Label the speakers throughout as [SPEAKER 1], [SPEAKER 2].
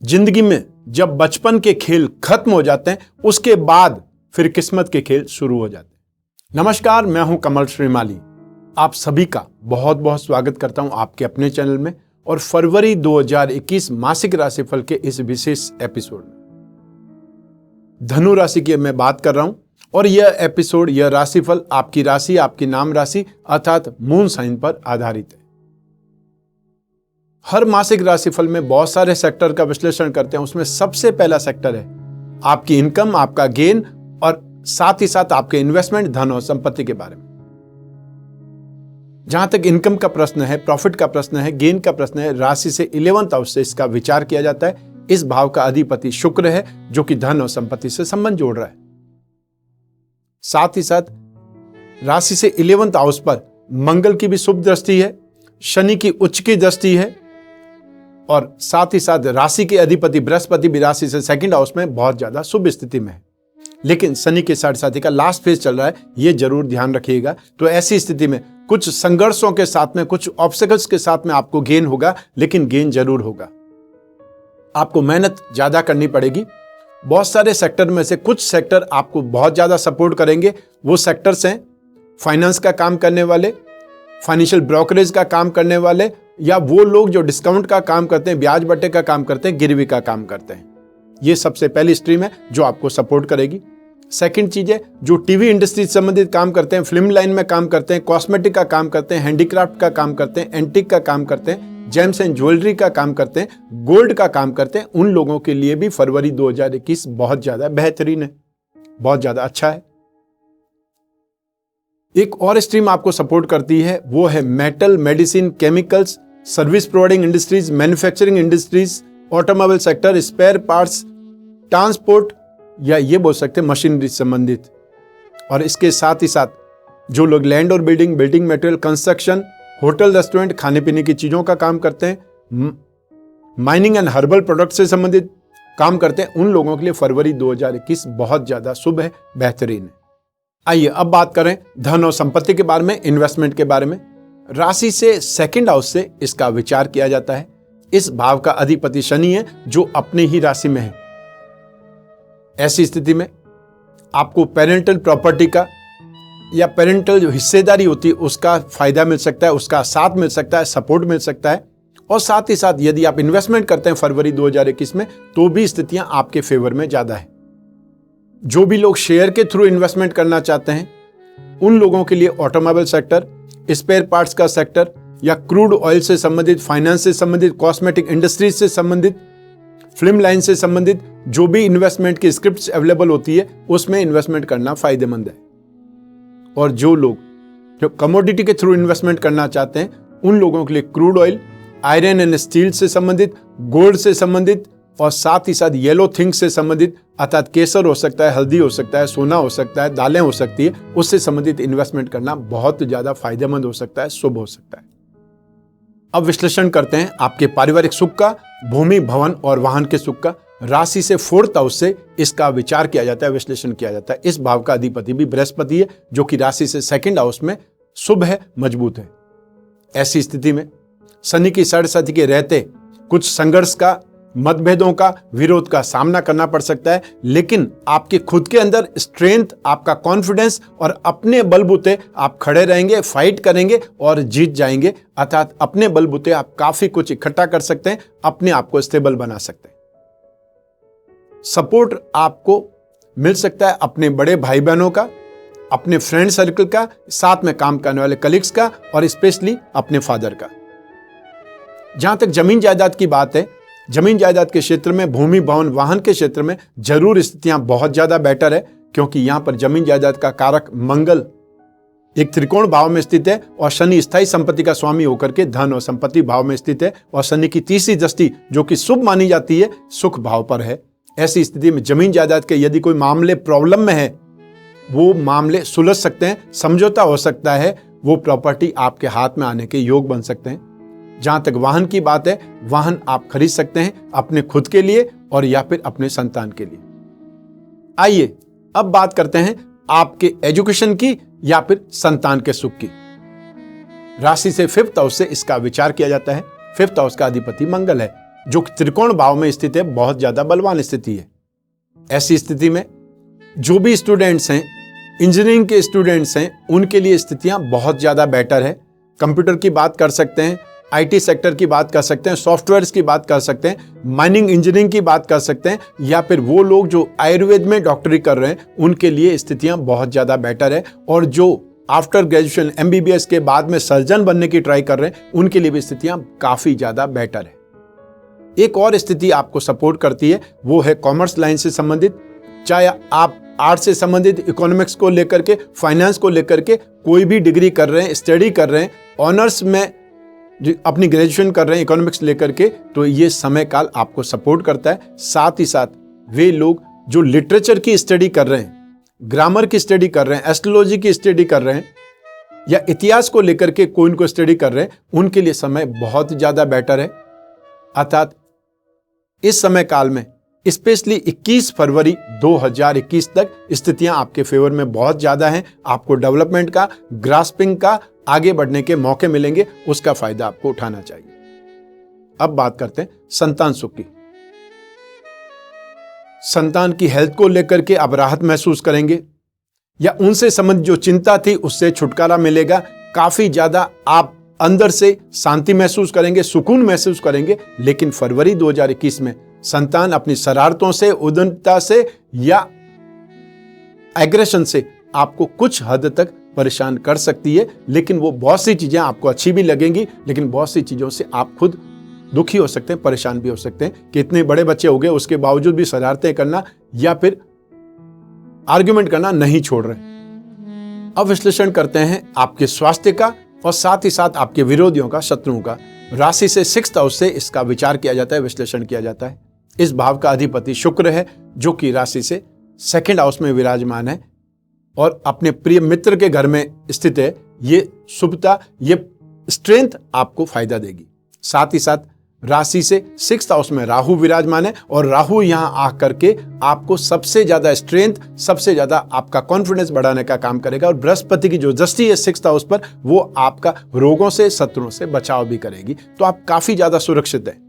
[SPEAKER 1] जिंदगी में जब बचपन के खेल खत्म हो जाते हैं, उसके बाद फिर किस्मत के खेल शुरू हो जाते हैं। नमस्कार, मैं हूं कमल श्रीमाली। आप सभी का बहुत बहुत स्वागत करता हूं आपके अपने चैनल में और फरवरी 2021 मासिक राशिफल के इस विशेष एपिसोड में धनु राशि की मैं बात कर रहा हूं और यह राशिफल आपकी राशि, आपकी नाम राशि अर्थात मून साइन पर आधारित है। हर मासिक राशिफल में बहुत सारे सेक्टर का विश्लेषण करते हैं। उसमें सबसे पहला सेक्टर है आपकी इनकम, आपका गेन और साथ ही साथ आपके इन्वेस्टमेंट, धन और संपत्ति के बारे में। जहां तक इनकम का प्रश्न है, प्रॉफिट का प्रश्न है, गेन का प्रश्न है, राशि से 11th हाउस से इसका विचार किया जाता है। इस भाव का अधिपति शुक्र है जो कि धन और संपत्ति से संबंध जोड़ रहा है। साथ ही साथ राशि से 11th हाउस पर मंगल की भी शुभ दृष्टि है, शनि की उच्च की दृष्टि है और साथ ही साथ राशि के अधिपति बृहस्पति भी राशि से 2nd हाउस में बहुत ज्यादा शुभ स्थिति में है। लेकिन शनि के साढ़े साथी का लास्ट फेज चल रहा है, यह जरूर ध्यान रखिएगा। तो ऐसी स्थिति में कुछ संघर्षों के साथ में, कुछ ऑब्स्टेकल्स के साथ में आपको गेन होगा, लेकिन गेन जरूर होगा। आपको मेहनत ज्यादा करनी पड़ेगी। बहुत सारे सेक्टर में से कुछ सेक्टर आपको बहुत ज्यादा सपोर्ट करेंगे। वो सेक्टर्स हैं फाइनेंस का काम करने वाले, फाइनेंशियल ब्रोकरेज का काम करने वाले, या वो लोग जो डिस्काउंट का काम करते हैं, ब्याज बट्टे का काम करते हैं, गिरवी का काम करते हैं। ये सबसे पहली स्ट्रीम है जो आपको सपोर्ट करेगी। सेकंड चीज है जो टीवी इंडस्ट्री से संबंधित काम करते हैं, फिल्म लाइन में काम करते हैं, कॉस्मेटिक का काम करते हैं, हैंडीक्राफ्ट का काम करते हैं, एंटीक का काम करते हैं, जेम्स एंड ज्वेलरी का काम करते हैं, गोल्ड का काम करते हैं। उन लोगों के लिए भी फरवरी 2021 बहुत ज्यादा बेहतरीन है, बहुत ज्यादा अच्छा है। एक और स्ट्रीम आपको सपोर्ट करती है, वो है metal, medicine, chemicals, service providing industries, manufacturing industries, automobile sector, spare parts, transport, या ये बोल सकते हैं मशीनरी संबंधित। और इसके साथ ही साथ जो लोग लैंड और building material, construction, hotel, restaurant, खाने पीने की चीजों का काम करते हैं, माइनिंग एंड हर्बल प्रोडक्ट से संबंधित काम करते हैं, उन लोगों के लिए फरवरी 2021 बहुत ज्यादा शुभ है, बेहतरीन है। आइए अब बात करें धन और संपत्ति के बारे में, इन्वेस्टमेंट के बारे में। राशि से 2nd हाउस से इसका विचार किया जाता है। इस भाव का अधिपति शनि है जो अपनी ही राशि में है। ऐसी स्थिति में आपको पेरेंटल प्रॉपर्टी का या पेरेंटल जो हिस्सेदारी होती है उसका फायदा मिल सकता है, उसका साथ मिल सकता है, सपोर्ट मिल सकता है। और साथ ही साथ यदि आप इन्वेस्टमेंट करते हैं फरवरी 2021 में, तो भी स्थितियां आपके फेवर में ज्यादा है। जो भी लोग शेयर के थ्रू इन्वेस्टमेंट करना चाहते हैं, उन लोगों के लिए ऑटोमोबाइल सेक्टर, स्पेयर पार्ट्स का सेक्टर, या क्रूड ऑयल से संबंधित, फाइनेंस से संबंधित, कॉस्मेटिक इंडस्ट्रीज से संबंधित, फिल्म लाइन से संबंधित जो भी इन्वेस्टमेंट की स्क्रिप्ट्स अवेलेबल होती है, उसमें इन्वेस्टमेंट करना फायदेमंद है। और जो लोग जो कमोडिटी के थ्रू इन्वेस्टमेंट करना चाहते हैं, उन लोगों के लिए crude oil, iron and steel से संबंधित, गोल्ड से संबंधित और साथ ही साथ येलो थिंग्स से संबंधित, अर्थात केसर हो सकता है, हल्दी हो सकता है, सोना हो सकता है, दालें हो सकती है, उससे संबंधित इन्वेस्टमेंट करना बहुत ज्यादा फायदेमंद हो सकता है, शुभ हो सकता है। अब विश्लेषण करते हैं आपके पारिवारिक सुख का, भूमि, भवन और वाहन के सुख का। राशि से 4th हाउस से इसका विचार किया जाता है, विश्लेषण किया जाता है। इस भाव का अधिपति भी बृहस्पति है जो कि राशि से 2nd हाउस में शुभ है, मजबूत है। ऐसी स्थिति में शनि की साढ़े साथी के रहते कुछ संघर्ष का, मतभेदों का, विरोध का सामना करना पड़ सकता है, लेकिन आपके खुद के अंदर स्ट्रेंथ, आपका कॉन्फिडेंस और अपने बलबूते आप खड़े रहेंगे, फाइट करेंगे और जीत जाएंगे। अर्थात अपने बलबूते आप काफी कुछ इकट्ठा कर सकते हैं, अपने आप को स्टेबल बना सकते हैं। सपोर्ट आपको मिल सकता है अपने बड़े भाई बहनों का, अपने फ्रेंड सर्कल का, साथ में काम करने वाले कलीग्स का और स्पेशली अपने फादर का। जहां तक जमीन जायदाद की बात है, जमीन जायदाद के क्षेत्र में, भूमि, भवन, वाहन के क्षेत्र में जरूर स्थितियां बहुत ज्यादा बेटर है, क्योंकि यहां पर जमीन जायदाद का कारक मंगल एक त्रिकोण भाव में स्थित है और शनि स्थायी संपत्ति का स्वामी होकर के धन और संपत्ति भाव में स्थित है और शनि की तीसरी दृष्टि जो कि शुभ मानी जाती है, सुख भाव पर है। ऐसी स्थिति में जमीन जायदाद के यदि कोई मामले प्रॉब्लम में है, वो मामले सुलझ सकते हैं, समझौता हो सकता है, वो प्रॉपर्टी आपके हाथ में आने के योग बन सकते हैं। जहां तक वाहन की बात है, वाहन आप खरीद सकते हैं अपने खुद के लिए और या फिर अपने संतान के लिए। आइए अब बात करते हैं आपके एजुकेशन की या फिर संतान के सुख की। राशि से 5th हाउस से इसका विचार किया जाता है। 5th हाउस का अधिपति मंगल है। जो त्रिकोण भाव में स्थित है, बहुत ज्यादा बलवान स्थिति है। ऐसी स्थिति में जो भी स्टूडेंट्स हैं, इंजीनियरिंग के स्टूडेंट्स हैं, उनके लिए स्थितियां बहुत ज्यादा बेटर है। कंप्यूटर की बात कर सकते हैं, आईटी सेक्टर की बात कर सकते हैं, सॉफ्टवेयर्स की बात कर सकते हैं, माइनिंग इंजीनियरिंग की बात कर सकते हैं, या फिर वो लोग जो आयुर्वेद में डॉक्टरी कर रहे हैं, उनके लिए स्थितियां बहुत ज्यादा बेटर है। और जो आफ्टर ग्रेजुएशन एमबीबीएस के बाद में सर्जन बनने की ट्राई कर रहे हैं, उनके लिए भी स्थितियां काफी ज्यादा बेटर है। एक और स्थिति आपको सपोर्ट करती है, वो है कॉमर्स लाइन से संबंधित। चाहे आप आर्ट से संबंधित, इकोनॉमिक्स को लेकर के, फाइनेंस को लेकर के कोई भी डिग्री कर रहे हैं, स्टडी कर रहे हैं, ऑनर्स में अपनी ग्रेजुएशन कर रहे हैं इकोनॉमिक्स लेकर के, तो ये समय काल आपको सपोर्ट करता है। साथ ही साथ वे लोग जो लिटरेचर की स्टडी कर रहे हैं, ग्रामर की स्टडी कर रहे हैं, एस्ट्रोलॉजी की स्टडी कर रहे हैं, या इतिहास को लेकर के कोई इनको स्टडी कर रहे हैं, उनके लिए समय बहुत ज्यादा बेटर है। अर्थात इस समय काल में स्पेशली 21 फरवरी 2021 तक स्थितियां आपके फेवर में बहुत ज्यादा हैं। आपको डेवलपमेंट का, ग्रास्पिंग का, आगे बढ़ने के मौके मिलेंगे, उसका फायदा आपको उठाना चाहिए। अब बात करते हैं संतान सुख की। संतान की हेल्थ को लेकर के आप राहत महसूस करेंगे, या उनसे संबंधित जो चिंता थी उससे छुटकारा मिलेगा। काफी ज्यादा आप अंदर से शांति महसूस करेंगे, सुकून महसूस करेंगे। लेकिन फरवरी 2021 में संतान अपनी शरारतों से, उद्दंडता से या एग्रेशन से आपको कुछ हद तक परेशान कर सकती है। लेकिन वो बहुत सी चीजें आपको अच्छी भी लगेंगी, लेकिन बहुत सी चीजों से आप खुद दुखी हो सकते हैं, परेशान भी हो सकते हैं कि इतने बड़े बच्चे हो गए, उसके बावजूद भी शरारतें करना या फिर आर्ग्यूमेंट करना नहीं छोड़ रहे। अब विश्लेषण करते हैं आपके स्वास्थ्य का और साथ ही साथ आपके विरोधियों का, शत्रुओं का। राशि से 6th हाउस से इसका विचार किया जाता है, विश्लेषण किया जाता है। इस भाव का अधिपति शुक्र है, जो कि राशि से 2nd हाउस में विराजमान है और अपने प्रिय मित्र के घर में स्थित है। ये शुभता, ये स्ट्रेंथ आपको फायदा देगी। साथ ही साथ राशि से 6th हाउस में राहु विराजमान है और राहु यहां आकर के आपको सबसे ज्यादा स्ट्रेंथ, सबसे ज्यादा आपका कॉन्फिडेंस बढ़ाने का काम करेगा। और बृहस्पति की जो दृष्टि है 6th हाउस पर, वो आपका रोगों से, शत्रुओं से बचाव भी करेगी। तो आप काफी ज्यादा सुरक्षित है।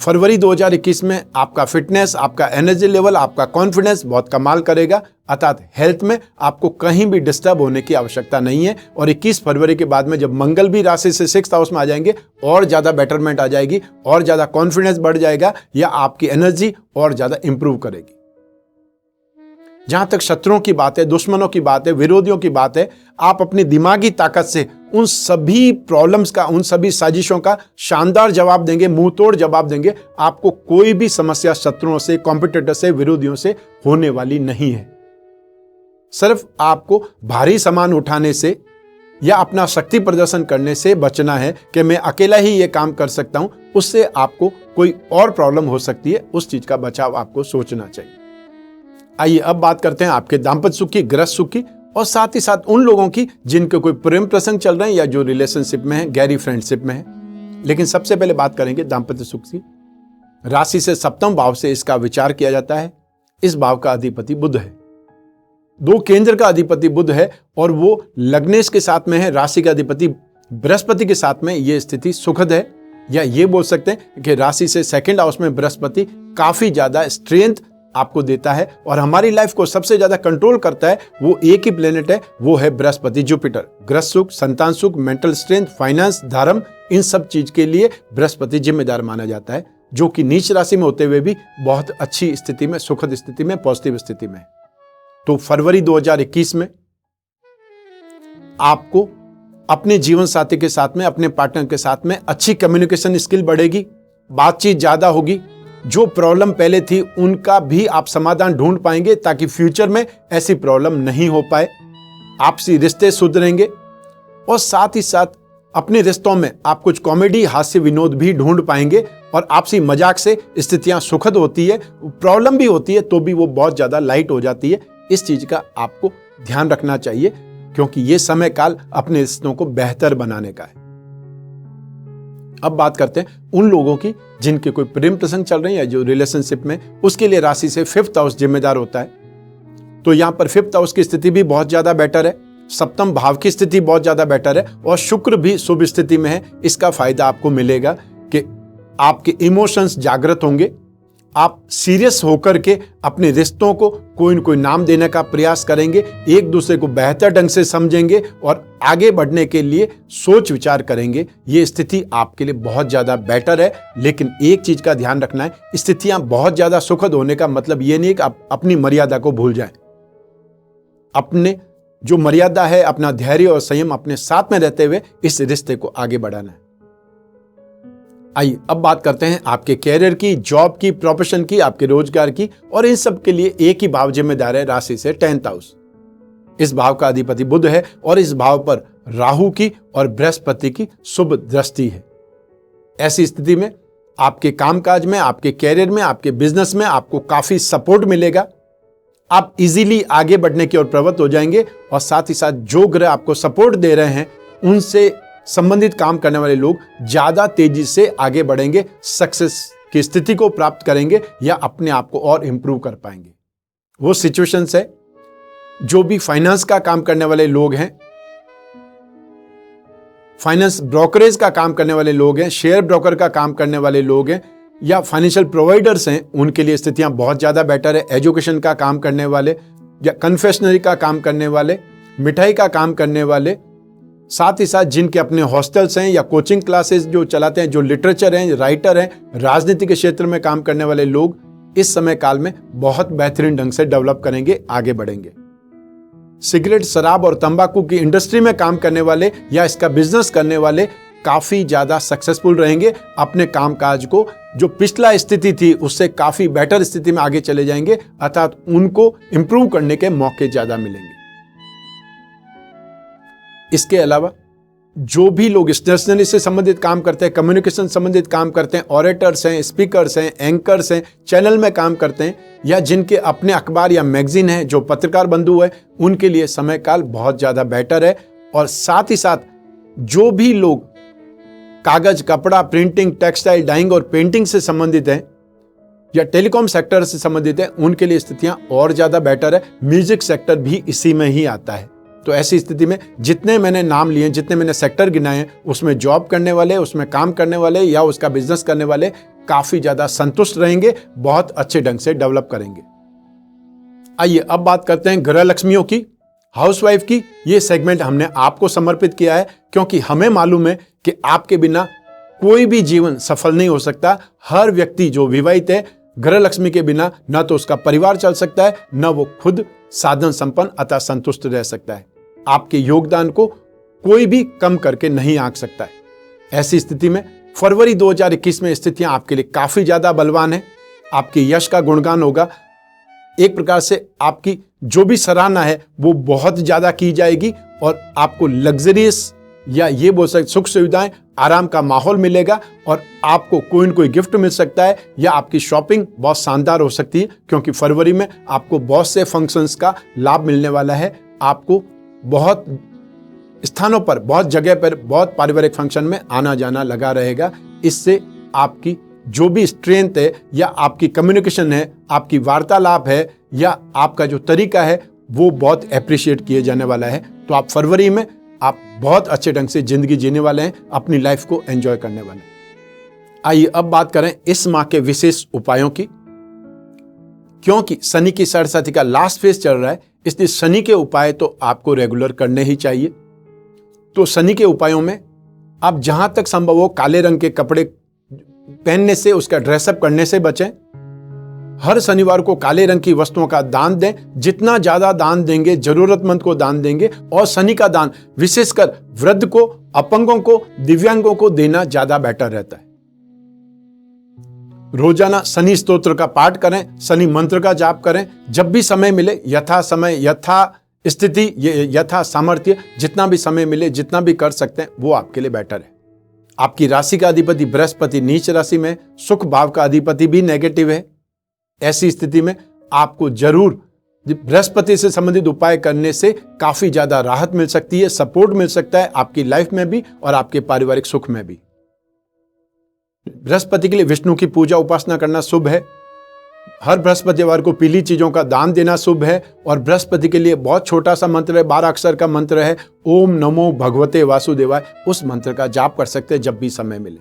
[SPEAKER 1] फरवरी 2021 में आपका फिटनेस, आपका एनर्जी लेवल, आपका कॉन्फिडेंस बहुत कमाल करेगा। अर्थात हेल्थ में आपको कहीं भी डिस्टर्ब होने की आवश्यकता नहीं है। और 21 फरवरी के बाद में जब मंगल भी राशि से 6th हाउस में आ जाएंगे, और ज्यादा बेटरमेंट आ जाएगी, और ज्यादा कॉन्फिडेंस बढ़ जाएगा, या आपकी एनर्जी और ज्यादा इंप्रूव करेगी। जहां तक शत्रुओं की बात है, दुश्मनों की बात है, विरोधियों की बात है, आप अपनी दिमागी ताकत से उन सभी प्रॉब्लम्स का, उन सभी साजिशों का शानदार जवाब देंगे, मुंह तोड़ जवाब देंगे। आपको कोई भी समस्या शत्रुओं से, कॉम्पिटिटर से, विरोधियों से होने वाली नहीं है। सिर्फ आपको भारी सामान उठाने से या अपना शक्ति प्रदर्शन करने से बचना है कि मैं अकेला ही ये काम कर सकता हूं, उससे आपको कोई और प्रॉब्लम हो सकती है। उस चीज का बचाव आपको सोचना चाहिए। आइए अब बात करते हैं आपके दाम्पत्य सुख की, गृहस्थ सुख की, और साथ ही साथ उन लोगों की जिनके कोई प्रेम प्रसंग चल रहे हैं या जो रिलेशनशिप में है, गहरी फ्रेंडशिप में है। लेकिन सबसे पहले बात करेंगे दाम्पत्य सुख की। राशि से 7वें भाव से इसका विचार किया जाता है। इस भाव का अधिपति बुध है। 2 केंद्र का अधिपति बुध है और वो लग्नेश के साथ में है। राशि का अधिपति बृहस्पति के साथ में ये स्थिति सुखद है, या ये बोल सकते हैं कि राशि से 2nd हाउस में बृहस्पति काफी ज्यादा स्ट्रेंथ आपको देता है। और हमारी लाइफ को सबसे ज्यादा कंट्रोल करता है, वो एक ही प्लेनेट है, वो है बृहस्पति, जुपिटर। गृहस्थ सुख, संतान सुख, मेंटल स्ट्रेंथ, फाइनेंस, धर्म, इन सब चीज के लिए बृहस्पति जिम्मेदार माना जाता है, जो कि नीच राशि में होते हुए भी बहुत अच्छी स्थिति में, सुखद स्थिति में, पॉजिटिव स्थिति में। तो फरवरी 2021 में आपको अपने जीवन साथी के साथ में, अपने पार्टनर के साथ में अच्छी कम्युनिकेशन स्किल बढ़ेगी, बातचीत ज्यादा होगी। जो प्रॉब्लम पहले थी उनका भी आप समाधान ढूंढ पाएंगे, ताकि फ्यूचर में ऐसी प्रॉब्लम नहीं हो पाए। आपसी रिश्ते सुधरेंगे और साथ ही साथ अपने रिश्तों में आप कुछ कॉमेडी, हास्य, विनोद भी ढूंढ पाएंगे। और आपसी मजाक से स्थितियां सुखद होती है, प्रॉब्लम भी होती है तो भी वो बहुत ज्यादा लाइट हो जाती है। इस चीज का आपको ध्यान रखना चाहिए, क्योंकि ये समय काल अपने रिश्तों को बेहतर बनाने का है। अब बात करते हैं उन लोगों की जिनके कोई प्रेम प्रसंग चल रहे हैं या जो रिलेशनशिप में, उसके लिए राशि से 5th हाउस जिम्मेदार होता है। तो यहां पर 5th हाउस की स्थिति भी बहुत ज्यादा बेटर है, 7वें भाव की स्थिति बहुत ज्यादा बेटर है, और शुक्र भी शुभ स्थिति में है। इसका फायदा आपको मिलेगा कि आपके इमोशंस जागृत होंगे। आप सीरियस होकर के अपने रिश्तों को कोई न कोई नाम देने का प्रयास करेंगे, एक दूसरे को बेहतर ढंग से समझेंगे और आगे बढ़ने के लिए सोच विचार करेंगे। ये स्थिति आपके लिए बहुत ज़्यादा बेटर है। लेकिन एक चीज़ का ध्यान रखना है, स्थितियां बहुत ज़्यादा सुखद होने का मतलब ये नहीं कि आप अपनी मर्यादा को भूल जाएं। अपने जो मर्यादा है, अपना धैर्य और संयम अपने साथ में रहते हुए इस रिश्ते को आगे बढ़ाना है। आइए अब बात करते हैं आपके कैरियर की, जॉब की, प्रोफेशन की, आपके रोजगार की। और इन सब के लिए एक ही भाव जिम्मेदार है, राशि से 10th हाउस। इस भाव का अधिपति बुध है और इस भाव पर राहु की और बृहस्पति की शुभ दृष्टि है। ऐसी स्थिति में आपके कामकाज में, आपके कैरियर में, आपके बिजनेस में आपको काफी सपोर्ट मिलेगा। आप इजीली आगे बढ़ने की ओर प्रवृत्त हो जाएंगे और साथ ही साथ जो ग्रह आपको सपोर्ट दे रहे हैं उनसे संबंधित काम करने वाले लोग ज्यादा तेजी से आगे बढ़ेंगे, सक्सेस की स्थिति को प्राप्त करेंगे या अपने आप को और इंप्रूव कर पाएंगे। वो सिचुएशंस है जो भी फाइनेंस का काम करने वाले लोग हैं, फाइनेंस ब्रोकरेज का काम करने वाले लोग हैं, शेयर ब्रोकर का काम करने वाले लोग हैं या फाइनेंशियल प्रोवाइडर्स हैं, उनके लिए स्थितियां बहुत ज्यादा बेटर है। एजुकेशन का काम करने वाले या कन्फेक्शनरी का काम करने वाले, मिठाई का काम करने वाले, साथ ही साथ जिनके अपने हॉस्टल्स हैं या कोचिंग क्लासेस जो चलाते हैं, जो लिटरेचर हैं, राइटर हैं, राजनीति के क्षेत्र में काम करने वाले लोग इस समय काल में बहुत बेहतरीन ढंग से डेवलप करेंगे, आगे बढ़ेंगे। सिगरेट, शराब और तंबाकू की इंडस्ट्री में काम करने वाले या इसका बिजनेस करने वाले काफी ज्यादा सक्सेसफुल रहेंगे। अपने कामकाज को जो पिछला स्थिति थी उससे काफी बेटर स्थिति में आगे चले जाएंगे, अर्थात उनको इंप्रूव करने के मौके ज्यादा मिलेंगे। इसके अलावा जो भी लोग स्टेशनरी से संबंधित काम करते हैं, कम्युनिकेशन संबंधित काम करते हैं, ऑरेटर्स हैं, स्पीकर्स हैं, एंकर्स हैं, चैनल में काम करते हैं या जिनके अपने अखबार या मैगजीन है, जो पत्रकार बंधु है, उनके लिए समय काल बहुत ज्यादा बेटर है। और साथ ही साथ जो भी लोग कागज, कपड़ा, प्रिंटिंग, टेक्सटाइल, डाइंग और पेंटिंग से संबंधित हैं या टेलीकॉम सेक्टर से संबंधित है, उनके लिए स्थितियां और ज्यादा बेटर है। म्यूजिक सेक्टर भी इसी में ही आता है। तो ऐसी स्थिति में जितने मैंने नाम लिए, जितने मैंने सेक्टर गिनाए, उसमें जॉब करने वाले, उसमें काम करने वाले या उसका बिजनेस करने वाले काफी ज्यादा संतुष्ट रहेंगे, बहुत अच्छे ढंग से डेवलप करेंगे। आइए अब बात करते हैं गृह लक्ष्मियों की, हाउसवाइफ की। ये सेगमेंट हमने आपको समर्पित किया है क्योंकि हमें मालूम है कि आपके बिना कोई भी जीवन सफल नहीं हो सकता। हर व्यक्ति जो विवाहित है, गृह लक्ष्मी के बिना न तो उसका परिवार चल सकता है, न वो खुद साधन संपन्न अतः संतुष्ट रह सकता है। आपके योगदान को कोई भी कम करके नहीं आंक सकता है। ऐसी स्थिति में फरवरी 2021 में स्थितियां आपके लिए काफी ज्यादा बलवान है। आपके यश का गुणगान होगा। एक प्रकार से आपकी जो भी सराहना है वो बहुत ज्यादा की जाएगी और आपको लग्जरियस या ये बोल सकते सुख सुविधाएं, आराम का माहौल मिलेगा और आपको कोई न कोई गिफ्ट मिल सकता है या आपकी शॉपिंग बहुत शानदार हो सकती है क्योंकि फरवरी में आपको बहुत से फंक्शंस का लाभ मिलने वाला है। आपको बहुत स्थानों पर, बहुत जगह पर, बहुत पारिवारिक फंक्शन में आना जाना लगा रहेगा। इससे आपकी जो भी स्ट्रेंथ है या आपकी कम्युनिकेशन है, आपकी वार्तालाप है या आपका जो तरीका है वो बहुत एप्रिशिएट किए जाने वाला है। तो आप फरवरी में आप बहुत अच्छे ढंग से जिंदगी जीने वाले हैं, अपनी लाइफ को एंजॉय करने वाले हैं। आइए अब बात करें इस माह के विशेष उपायों की। क्योंकि शनि की सरस्वती का लास्ट फेज चल रहा है, इसलिए शनि के उपाय तो आपको रेगुलर करने ही चाहिए। तो शनि के उपायों में आप जहां तक संभव हो काले रंग के कपड़े पहनने से, उसका ड्रेसअप करने से बचें। हर शनिवार को काले रंग की वस्तुओं का दान दें। जितना ज्यादा दान देंगे, जरूरतमंद को दान देंगे। और शनि का दान विशेषकर वृद्ध को, अपंगों को, दिव्यांगों को देना ज्यादा बेटर रहता है। रोजाना शनि स्तोत्र का पाठ करें, शनि मंत्र का जाप करें। जब भी समय मिले, यथा समय, यथा स्थिति, यथा सामर्थ्य, जितना भी समय मिले, जितना भी कर सकते हैं वो आपके लिए बेटर है। आपकी राशि का अधिपति बृहस्पति नीच राशि में, सुख भाव का अधिपति भी नेगेटिव है। ऐसी स्थिति में आपको जरूर बृहस्पति से संबंधित उपाय करने से काफी ज्यादा राहत मिल सकती है, सपोर्ट मिल सकता है आपकी लाइफ में भी और आपके पारिवारिक सुख में भी। बृहस्पति के लिए विष्णु की पूजा उपासना करना शुभ है। हर बृहस्पतिवार को पीली चीजों का दान देना शुभ है। और बृहस्पति के लिए बहुत छोटा सा मंत्र है, 12 अक्षर का मंत्र है, ओम नमो भगवते वासुदेवाय। उस मंत्र का जाप कर सकते हैं जब भी समय मिले।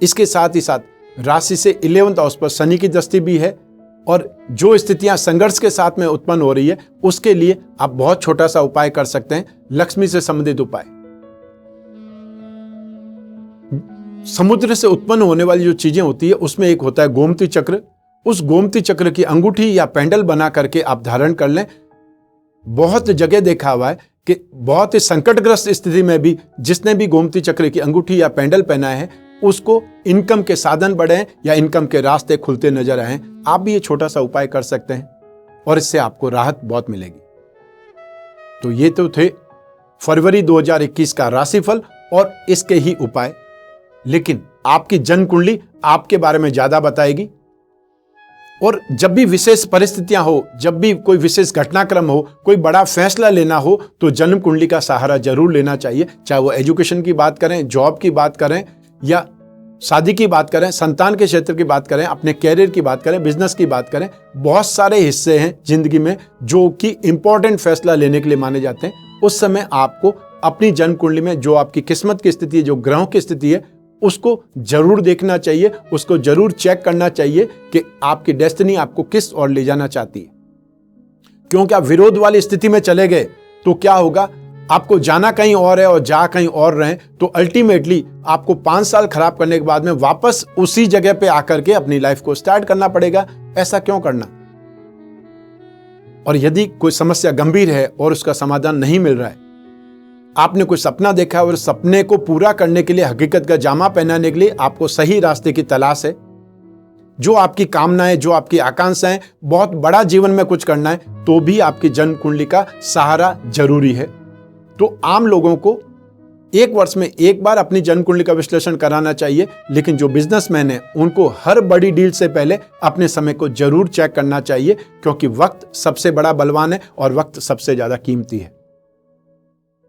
[SPEAKER 1] इसके साथ ही साथ राशि से 11th हाउस पर शनि की दृष्टि भी है और जो स्थितियां संघर्ष के साथ में उत्पन्न हो रही है उसके लिए आप बहुत छोटा सा उपाय कर सकते हैं, लक्ष्मी से संबंधित उपाय। समुद्र से उत्पन्न होने वाली जो चीजें होती है उसमें एक होता है गोमती चक्र। उस गोमती चक्र की अंगूठी या पेंडल बना करके आप धारण कर लें। बहुत जगह देखा हुआ है कि बहुत ही संकटग्रस्त स्थिति में भी जिसने भी गोमती चक्र की अंगूठी या पेंडल पहना है उसको इनकम के साधन बढ़े या इनकम के रास्ते खुलते नजर आए। आप भी ये छोटा सा उपाय कर सकते हैं और इससे आपको राहत बहुत मिलेगी। तो ये तो थे फरवरी 2021 का राशिफल और इसके ही उपाय, लेकिन आपकी जन्म कुंडली आपके बारे में ज्यादा बताएगी। और जब भी विशेष परिस्थितियां हो, जब भी कोई विशेष घटनाक्रम हो, कोई बड़ा फैसला लेना हो तो जन्म कुंडली का सहारा जरूर लेना चाहिए। चाहे वो एजुकेशन की बात करें, जॉब की बात करें या शादी की बात करें, संतान के क्षेत्र की बात करें, अपने कैरियर की बात करें, बिजनेस की बात करें। बहुत सारे हिस्से हैं जिंदगी में जो कि इंपॉर्टेंट फैसला लेने के लिए माने जाते हैं। उस समय आपको अपनी जन्म कुंडली में जो आपकी किस्मत की स्थिति है, जो ग्रहों की स्थिति है, उसको जरूर देखना चाहिए, उसको जरूर चेक करना चाहिए कि आपकी डेस्टिनी आपको किस ओर ले जाना चाहती है। क्योंकि आप विरोध वाली स्थिति में चले गए तो क्या होगा, आपको जाना कहीं और है और जा कहीं और रहे तो अल्टीमेटली आपको 5 साल खराब करने के बाद में वापस उसी जगह पे आकर के अपनी लाइफ को स्टार्ट करना पड़ेगा। ऐसा क्यों करना? और यदि कोई समस्या गंभीर है और उसका समाधान नहीं मिल रहा है, आपने कोई सपना देखा है और सपने को पूरा करने के लिए, हकीकत का जामा पहनाने के लिए आपको सही रास्ते की तलाश है, जो आपकी कामनाएं, जो आपकी आकांक्षाएं, बहुत बड़ा जीवन में कुछ करना है, तो भी आपकी जन्म कुंडली का सहारा जरूरी है। तो आम लोगों को 1 वर्ष में एक बार अपनी जन्म कुंडली का विश्लेषण कराना चाहिए, लेकिन जो बिजनेसमैन है उनको हर बड़ी डील से पहले अपने समय को जरूर चेक करना चाहिए, क्योंकि वक्त सबसे बड़ा बलवान है और वक्त सबसे ज्यादा कीमती है।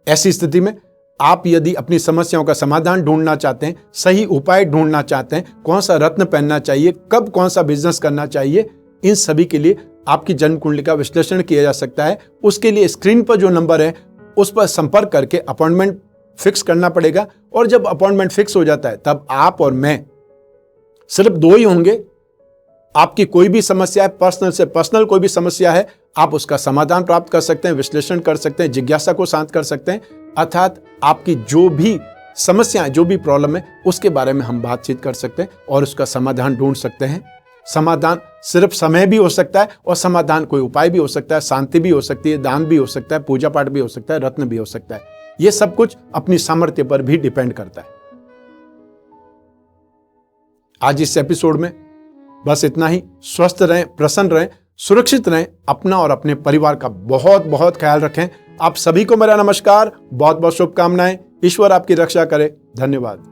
[SPEAKER 1] ऐसी स्थिति में आप यदि अपनी समस्याओं का समाधान ढूंढना चाहते हैं, सही उपाय ढूंढना चाहते हैं, कौन सा रत्न पहनना चाहिए, कब कौन सा बिजनेस करना चाहिए, इन सभी के लिए आपकी जन्म कुंडली का विश्लेषण किया जा सकता है। उसके लिए स्क्रीन पर जो नंबर है उस पर संपर्क करके अपॉइंटमेंट फिक्स करना पड़ेगा। और जब अपॉइंटमेंट फिक्स हो जाता है तब आप और मैं सिर्फ 2 ही होंगे। आपकी कोई भी समस्या है, पर्सनल से पर्सनल कोई भी समस्या है, आप उसका समाधान प्राप्त कर सकते हैं, विश्लेषण कर सकते हैं, जिज्ञासा को शांत कर सकते हैं। अर्थात आपकी जो भी समस्या, जो भी प्रॉब्लम है, उसके बारे में हम बातचीत कर सकते हैं और उसका समाधान ढूंढ सकते हैं। समाधान सिर्फ समय भी हो सकता है और समाधान कोई उपाय भी हो सकता है, शांति भी हो सकती है, दान भी हो सकता है, पूजा पाठ भी हो सकता है, रत्न भी हो सकता है। यह सब कुछ अपनी सामर्थ्य पर भी डिपेंड करता है। आज इस एपिसोड में बस इतना ही। स्वस्थ रहें, प्रसन्न रहें, सुरक्षित रहें, अपना और अपने परिवार का बहुत बहुत ख्याल रखें। आप सभी को मेरा नमस्कार, बहुत बहुत शुभकामनाएं। ईश्वर आपकी रक्षा करे। धन्यवाद।